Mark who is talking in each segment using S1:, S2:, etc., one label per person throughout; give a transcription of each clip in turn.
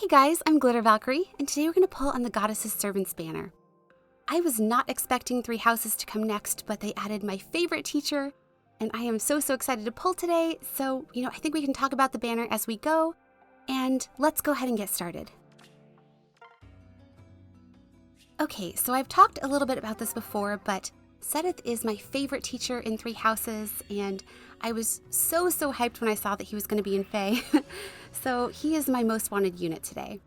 S1: Hey guys, I'm Glitter Valkyrie, and today we're going to pull on the Goddess's Servant's banner. I was not expecting 3 houses to come next, but they added my favorite teacher, and I am so excited to pull today, so, I think we can talk about the banner as we go, and let's go ahead and get started. Okay, so I've talked a little bit about this before, but Seteth is my favorite teacher in 3 houses, and I was so hyped when I saw that he was going to be in Fae. So he is my most wanted unit today.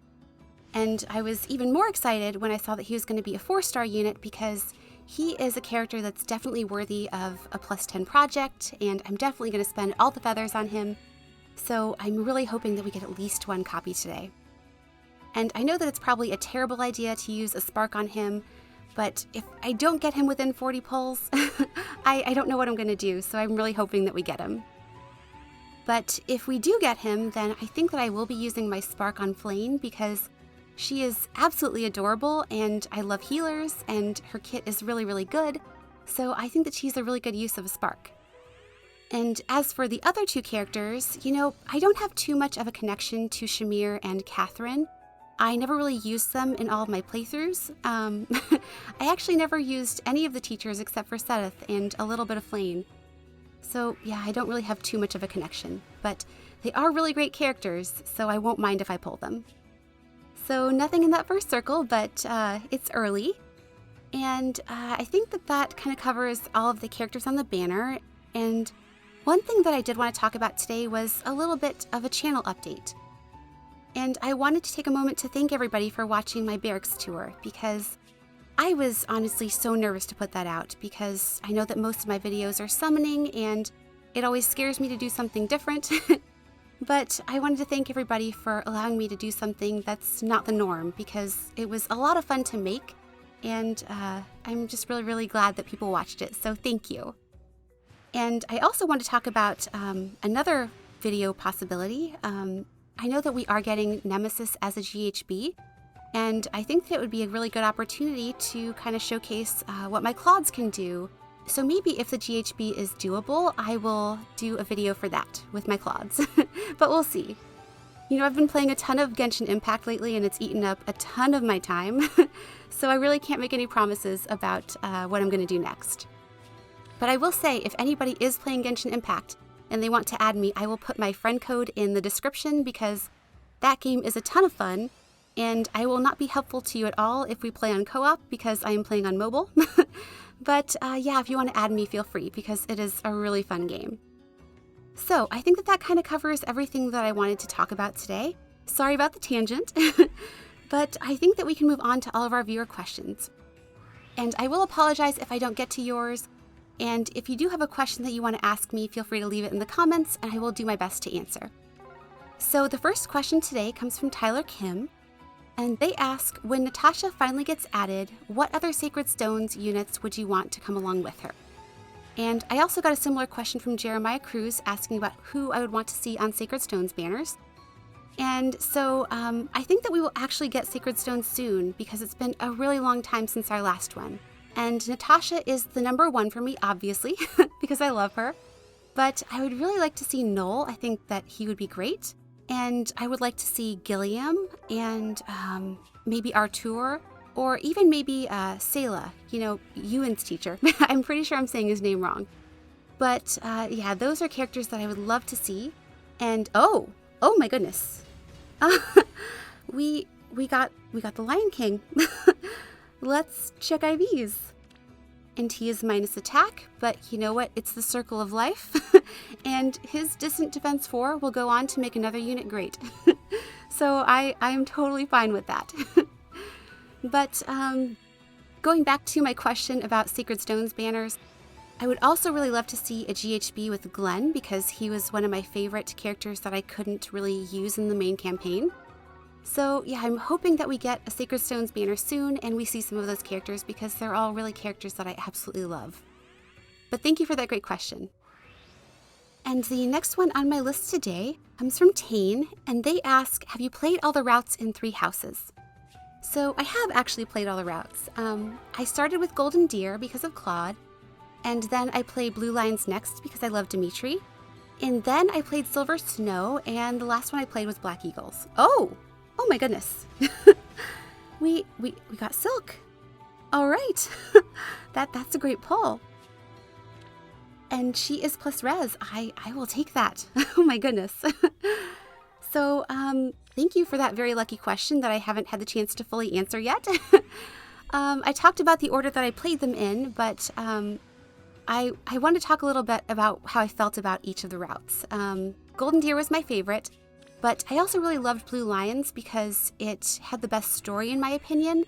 S1: And I was even more excited when I saw that he was going to be a 4-star unit because he is a character that's definitely worthy of a +10 project, and I'm definitely going to spend all the feathers on him. So I'm really hoping that we get at least 1 copy today. And I know that it's probably a terrible idea to use a spark on him, but if I don't get him within 40 pulls, I don't know what I'm going to do, so I'm really hoping that we get him. But if we do get him, then I think that I will be using my spark on Flame because she is absolutely adorable and I love healers and her kit is really good, so I think that she's a really good use of a spark. And as for the other 2 characters, I don't have too much of a connection to Shamir and Catherine. I never really used them in all of my playthroughs. I actually never used any of the teachers except for Seteth and a little bit of Flame. So yeah, I don't really have too much of a connection, but they are really great characters, so I won't mind if I pull them. So nothing in that first circle, but it's early. And I think that kind of covers all of the characters on the banner. And one thing that I did want to talk about today was a little bit of a channel update. And I wanted to take a moment to thank everybody for watching my barracks tour because I was honestly so nervous to put that out because I know that most of my videos are summoning and it always scares me to do something different. But I wanted to thank everybody for allowing me to do something that's not the norm because it was a lot of fun to make and I'm just really glad that people watched it, so thank you. And I also want to talk about another video possibility. I know that we are getting Nemesis as a GHB, and I think that it would be a really good opportunity to kind of showcase what my Claudes can do. So maybe if the GHB is doable, I will do a video for that with my Claudes, but we'll see. I've been playing a ton of Genshin Impact lately, and it's eaten up a ton of my time, so I really can't make any promises about what I'm going to do next. But I will say, if anybody is playing Genshin Impact, and they want to add me, I will put my friend code in the description because that game is a ton of fun, and I will not be helpful to you at all if we play on co-op because I am playing on mobile. But yeah, if you want to add me, feel free because it is a really fun game. So I think that kind of covers everything that I wanted to talk about today. Sorry about the tangent, but I think that we can move on to all of our viewer questions. And I will apologize if I don't get to yours. And if you do have a question that you want to ask me, feel free to leave it in the comments and I will do my best to answer. So the first question today comes from Tyler Kim, and they ask, when Natasha finally gets added, what other Sacred Stones units would you want to come along with her? And I also got a similar question from Jeremiah Cruz asking about who I would want to see on Sacred Stones banners. And so I think that we will actually get Sacred Stones soon because it's been a really long time since our last one. And Natasha is the number 1 for me, obviously, because I love her. But I would really like to see Noel. I think that he would be great. And I would like to see Gilliam and maybe Artur, or even maybe Selah, Ewan's teacher. I'm pretty sure I'm saying his name wrong. But yeah, those are characters that I would love to see. And oh my goodness. We got the Lion King. Let's check IVs. And he is minus attack, but you know what? It's the circle of life. And his Distant Defense 4 will go on to make another unit great. So I'm totally fine with that. But going back to my question about Sacred Stones banners, I would also really love to see a GHB with Glenn because he was one of my favorite characters that I couldn't really use in the main campaign. So yeah, I'm hoping that we get a Sacred Stones banner soon and we see some of those characters because they're all really characters that I absolutely love. But thank you for that great question. And the next one on my list today comes from Tane, and they ask, have you played all the routes in 3 houses? So I have actually played all the routes. I started with Golden Deer because of Claude, and then I played Blue Lions next because I love Dimitri. And then I played Silver Snow, and the last one I played was Black Eagles. Oh, Oh my goodness. we got Silk. All right. That's a great pull. And she is plus res. I will take that. Oh my goodness. So, thank you for that very lucky question that I haven't had the chance to fully answer yet. I talked about the order that I played them in, but I want to talk a little bit about how I felt about each of the routes. Golden Deer was my favorite, but I also really loved Blue Lions because it had the best story in my opinion,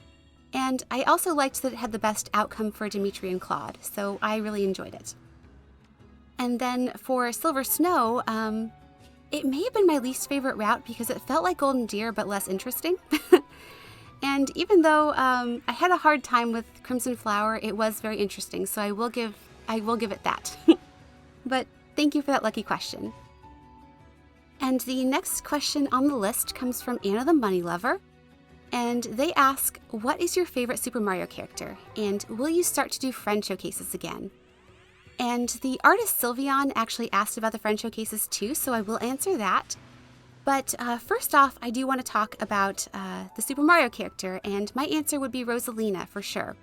S1: and I also liked that it had the best outcome for Dimitri and Claude, so I really enjoyed it. And then for Silver Snow, it may have been my least favorite route because it felt like Golden Deer but less interesting. And even though I had a hard time with Crimson Flower, it was very interesting, so I will give it that. But thank you for that lucky question. And the next question on the list comes from Anna the Money Lover, and they ask, what is your favorite Super Mario character, and will you start to do friend showcases again? And the artist Sylveon actually asked about the friend showcases too, so I will answer that. But first off, I do want to talk about the Super Mario character, and my answer would be Rosalina for sure.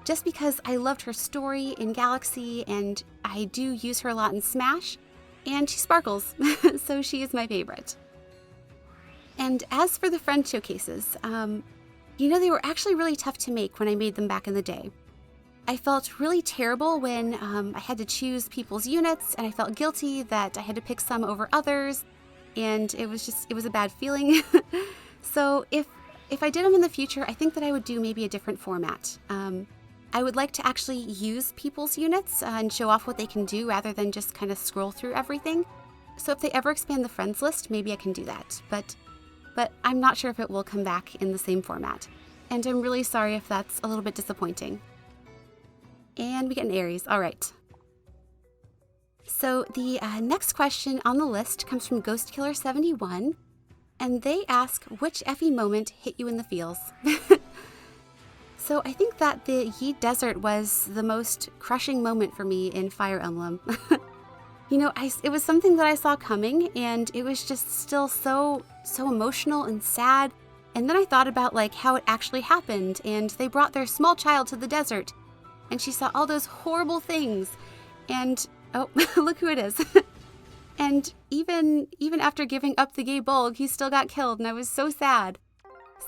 S1: Just because I loved her story in Galaxy, and I do use her a lot in Smash, and she sparkles, so she is my favorite. And as for the friend showcases, they were actually really tough to make when I made them back in the day. I felt really terrible when I had to choose people's units, and I felt guilty that I had to pick some over others, and it was a bad feeling. So if I did them in the future, I think that I would do maybe a different format. I would like to actually use people's units and show off what they can do rather than just kind of scroll through everything. So if they ever expand the friends list, maybe I can do that. But I'm not sure if it will come back in the same format. And I'm really sorry if that's a little bit disappointing. And we get an Aries. All right. So the next question on the list comes from GhostKiller71, and they ask, which Effie moment hit you in the feels? So I think that the Yi Desert was the most crushing moment for me in Fire Emblem. It was something that I saw coming, and it was just still so emotional and sad. And then I thought about how it actually happened, and they brought their small child to the desert, and she saw all those horrible things, and oh, look who it is. And even after giving up the gay bulg, he still got killed, and I was so sad.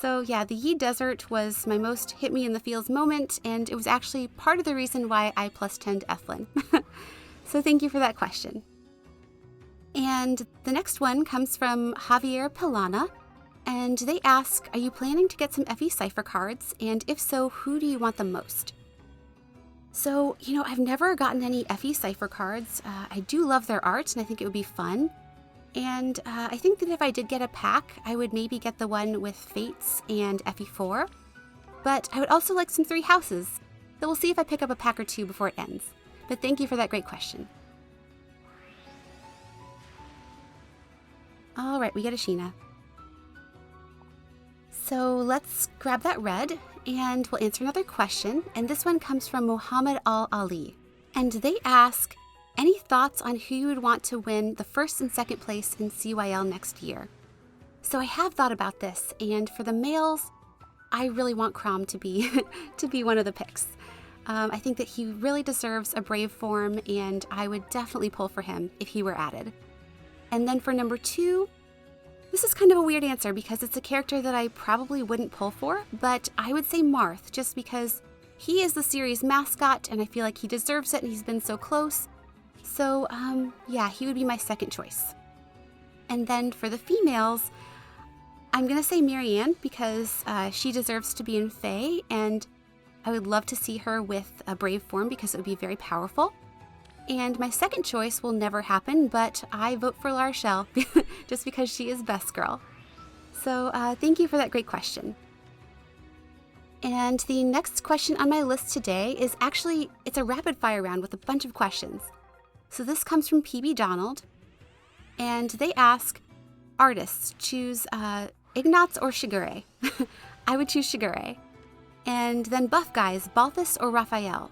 S1: So yeah, the Yi Desert was my most hit me in the feels moment, and it was actually part of the reason why I plus 10'd Ethlyn. So thank you for that question. And the next one comes from Javier Pilana, and they ask, are you planning to get some Effie Cypher cards, and if so, who do you want the most? So, I've never gotten any Effie Cypher cards. I do love their art, and I think it would be fun. And I think that if I did get a pack, I would maybe get the one with Fates and FE4. But I would also like some 3 houses. So we'll see if I pick up a pack or 2 before it ends. But thank you for that great question. All right, we get a Sheena. So let's grab that red, and we'll answer another question. And this one comes from Muhammad Al-Ali. And they ask, any thoughts on who you would want to win the first and second place in CYL next year? So I have thought about this, and for the males, I really want Chrom to be one of the picks. I think that he really deserves a brave form, and I would definitely pull for him if he were added. And then for number 2, this is kind of a weird answer because it's a character that I probably wouldn't pull for, but I would say Marth, just because he is the series mascot, and I feel like he deserves it, and he's been so close. So, yeah, he would be my second choice. And then for the females, I'm going to say Marianne because she deserves to be in Fae, and I would love to see her with a brave form because it would be very powerful. And my second choice will never happen, but I vote for Larshel just because she is best girl. So thank you for that great question. And the next question on my list today is actually, it's a rapid fire round with a bunch of questions. So this comes from PB Donald, and they ask, artists, choose Ignatz or Shigure. I would choose Shigure. And then buff guys, Balthus or Raphael.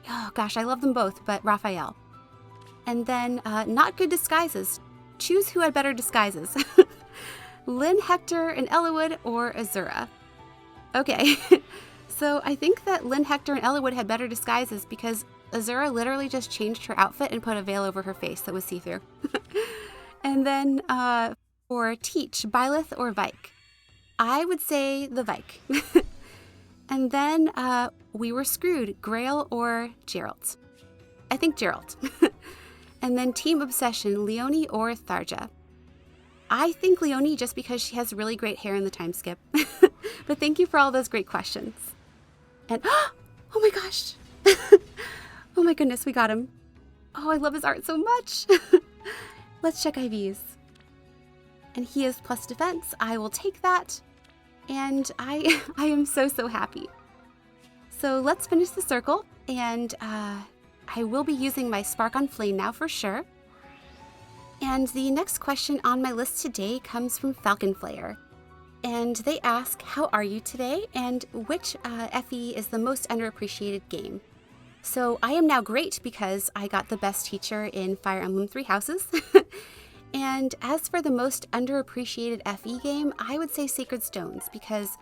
S1: Oh gosh, I love them both, but Raphael. And then not good disguises. Choose who had better disguises. Lynn, Hector, and Ellawood, or Azura? Okay, so I think that Lynn, Hector, and Ellawood had better disguises because Azura literally just changed her outfit and put a veil over her face that was see-through. And then for Teach, Byleth, or Vike? I would say the Vike. And then we were screwed, Grail or Geralt? I think Geralt. And then Team Obsession, Leonie or Tharja? I think Leonie just because she has really great hair in the time skip. But thank you for all those great questions. And oh my gosh. Oh my goodness, we got him. Oh, I love his art so much. Let's check IVs. And he is plus defense. I will take that. And I am so happy. So let's finish the circle. And I will be using my Spark on Flame now for sure. And the next question on my list today comes from Falcon Flayer. And they ask, how are you today? And which FE is the most underappreciated game? So I am now great because I got the best teacher in Fire Emblem Three Houses. And as for the most underappreciated FE game, I would say Sacred Stones because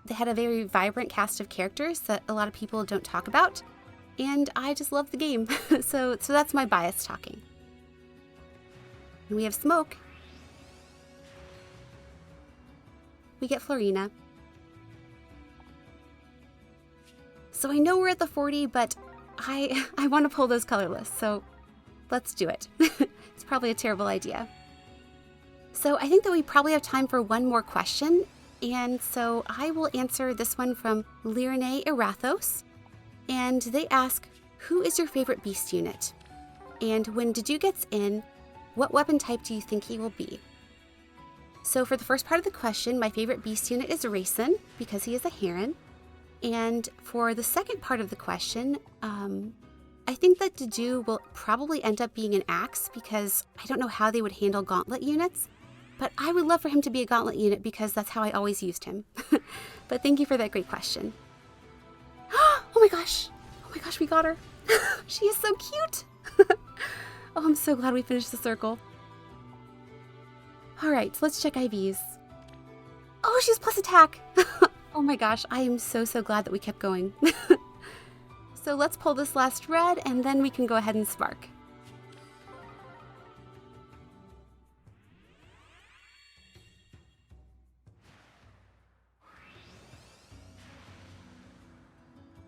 S1: they had a very vibrant cast of characters that a lot of people don't talk about. And I just love the game. So that's my bias talking. And we have Smoke. We get Florina. So I know we're at the 40, but I want to pull those colorless, so let's do it. It's probably a terrible idea. So I think that we probably have time for one more question, and so I will answer this one from Lirene Erathos. And they ask, who is your favorite beast unit? And when Dedue gets in, what weapon type do you think he will be? So for the first part of the question, my favorite beast unit is Rayson, because he is a Heron. And for the second part of the question, I think that Dedue will probably end up being an Axe, because I don't know how they would handle gauntlet units, but I would love for him to be a gauntlet unit because that's how I always used him. But thank you for that great question. Oh my gosh, we got her. She is so cute. Oh, I'm so glad we finished the circle. All right, let's check IVs. Oh, she's plus attack. Oh my gosh, I am so glad that we kept going. So let's pull this last red and then we can go ahead and spark.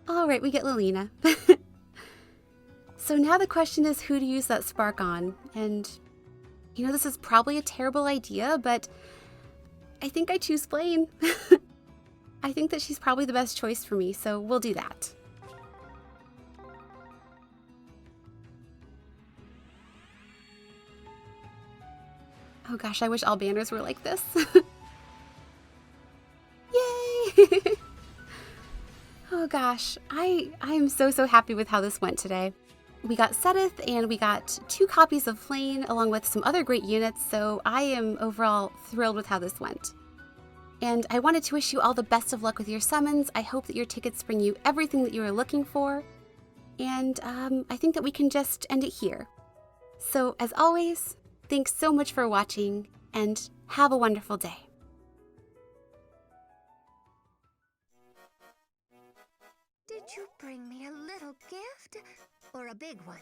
S1: All right, we get Lilina. So now the question is who to use that spark on. And, you know, this is probably a terrible idea, but I think I choose Flame. I think that she's probably the best choice for me, so we'll do that. Oh gosh, I wish all banners were like this. Yay! Oh gosh, I am so happy with how this went today. We got Sedith and we got 2 copies of Flame along with some other great units, so I am overall thrilled with how this went. And I wanted to wish you all the best of luck with your summons. I hope that your tickets bring you everything that you are looking for. And I think that we can just end it here. So as always, thanks so much for watching and have a wonderful day.
S2: Did you bring me a little gift or a big one?